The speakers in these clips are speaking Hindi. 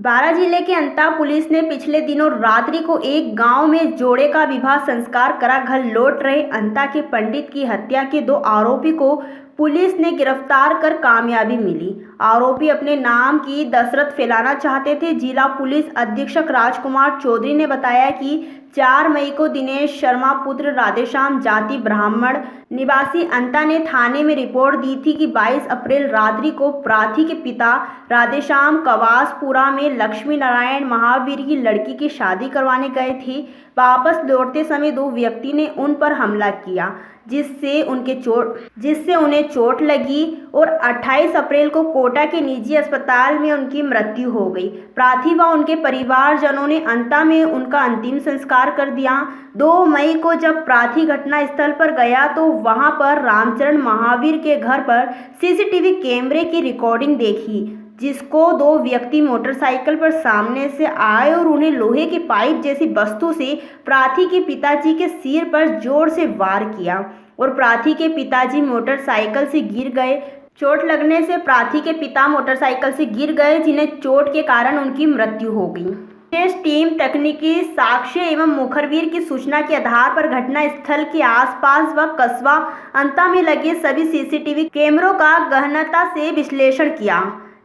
बारां जिले के अंता पुलिस ने पिछले दिनों रात्रि को एक गांव में जोड़े का विवाह संस्कार करा घर लौट रहे अंता के पंडित की हत्या के 2 आरोपी को पुलिस ने गिरफ्तार कर कामयाबी मिली। आरोपी अपने नाम की दशरथ फैलाना चाहते थे। जिला पुलिस अधीक्षक राजकुमार चौधरी ने बताया कि 4 मई को दिनेश शर्मा पुत्र राधेश्याम जाति ब्राह्मण निवासी अंता ने थाने में रिपोर्ट दी थी कि 22 अप्रैल रात्रि को प्रार्थी के पिता राधेश्याम कवासपुरा में लक्ष्मी नारायण महावीर की लड़की की शादी करवाने गए थे। वापस लौटते समय 2 व्यक्ति ने उन पर हमला किया जिससे उन्हें चोट लगी और 28 अप्रैल को कोटा के निजी अस्पताल में उनकी मृत्यु हो गई। प्रार्थी व उनके परिवारजनों ने अंता में उनका अंतिम संस्कार कर दिया। 2 मई को जब प्रार्थी घटना स्थल पर गया तो वहां पर रामचरण महावीर के घर पर सीसीटीवी कैमरे की रिकॉर्डिंग देखी, जिसको 2 व्यक्ति मोटरसाइकिल पर सामने से आए और उन्हें लोहे के पाइप जैसी वस्तु से प्रार्थी के पिताजी के सिर पर जोर से वार किया और प्रार्थी के पिताजी मोटरसाइकिल से गिर गए। चोट लगने से प्रार्थी के पिता मोटरसाइकिल से गिर गए, जिन्हें चोट के कारण उनकी मृत्यु हो गई। विशेष टीम तकनीकी साक्ष्य एवं मुखबिर की सूचना के आधार पर घटना स्थल के आसपास व कस्बा अंता में लगे सभी सीसीटीवी कैमरों का गहनता से विश्लेषण किया।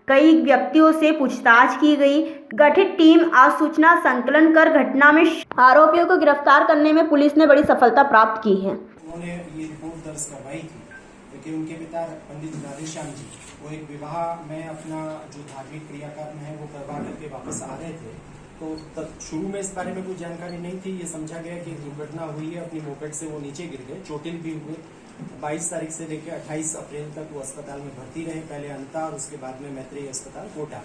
कई व्यक्तियों से पूछताछ की गई। गठित टीम आज सूचना संकलन कर घटना में आरोपियों को गिरफ्तार करने में पुलिस ने बड़ी सफलता प्राप्त की है। उन्होंने ये रिपोर्ट दर्ज करवाई थी कि उनके पिता पंडित राधेश्याम जी वो एक विवाह में अपना जो धार्मिक क्रियाकर्म है वो करवा करके वापस आ रहे थे। तो तब शुरू में इस बारे में कोई जानकारी नहीं थी। ये समझा गया कि दुर्घटना हुई है, अपनी मोपेड से वो नीचे गिर गए, चोटिल भी हुए। 22 तारीख से लेकर 28 अप्रैल तक वो अस्पताल में भर्ती रहे, पहले अंता और उसके बाद में मैत्री अस्पताल कोटा।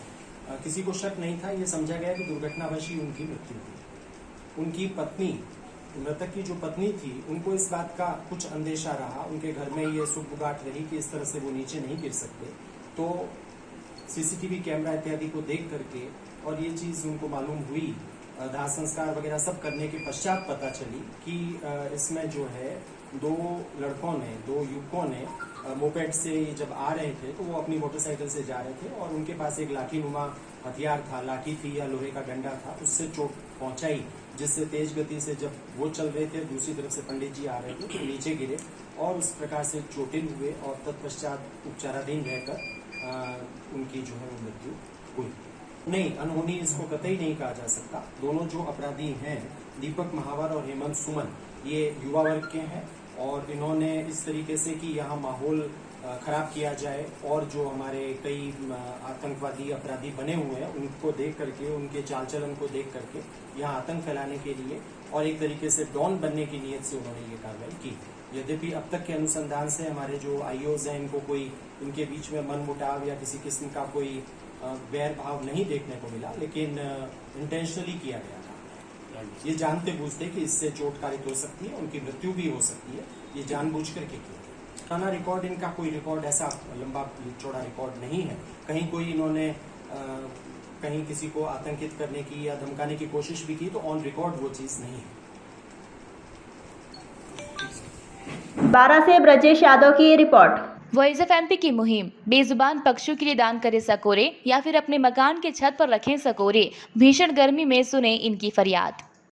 किसी को शक नहीं था, ये समझा गया कि दुर्घटनावश ही उनकी मृत्यु हुई। उनकी पत्नी, मृतक की जो पत्नी थी, उनको इस बात का कुछ अंदेशा रहा, उनके घर में ये सुगबुगाहट रही कि इस तरह से वो नीचे नहीं गिर सकते। तो सीसीटीवी कैमरा इत्यादि को देख करके और ये चीज उनको मालूम हुई, दाह संस्कार वगैरह सब करने के पश्चात पता चली कि इसमें जो है 2 युवकों ने मोपेड से जब आ रहे थे तो वो अपनी मोटरसाइकिल से जा रहे थे और उनके पास एक लाठी नुमा हथियार था, लाठी थी या लोहे का डंडा था, उससे चोट पहुंचाई, जिससे तेज गति से जब वो चल रहे थे दूसरी तरफ से पंडित जी आ रहे थे तो नीचे गिरे और उस प्रकार से चोटिल हुए और तत्पश्चात उपचाराधीन रहकर उनकी जो है वो मृत्यु हुई। नहीं, अनहोनी इसको कतई नहीं कहा जा सकता। दोनों जो अपराधी हैं, दीपक महावर और हेमंत सुमन, ये युवा वर्ग के हैं और इन्होंने इस तरीके से कि यहाँ माहौल खराब किया जाए और जो हमारे कई आतंकवादी अपराधी बने हुए हैं उनको देख करके, उनके चाल चलन को देख करके यहाँ आतंक फैलाने के लिए और एक तरीके से डॉन बनने की नीयत से उन्होंने ये कार्रवाई की। यद्यपि अब तक के अनुसंधान से हमारे जो आईओज हैं, इनको कोई इनके बीच में मनमुटाव या किसी किस्म का कोई वैर भाव नहीं देखने को मिला, लेकिन इंटेंशनली किया गया था। ये जानते बूझते कि इससे चोट कारित हो सकती है, उनकी मृत्यु भी हो सकती है, ये जानबूझ करके किया। थाना रिकॉर्ड, इनका कोई रिकॉर्ड ऐसा लंबा चौड़ा रिकॉर्ड नहीं है। कहीं कोई इन्होंने कहीं किसी को आतंकित करने की या धमकाने की कोशिश भी की तो ऑन रिकॉर्ड वो चीज नहीं है। बारां से ब्रजेश यादव की रिपोर्ट। वॉइस ऑफ एमपी की मुहिम। बेजुबान पक्षियों के लिए दान करें सकोरे या फिर अपने मकान के छत पर रखें सकोरे। भीषण गर्मी में सुने इनकी फरियाद।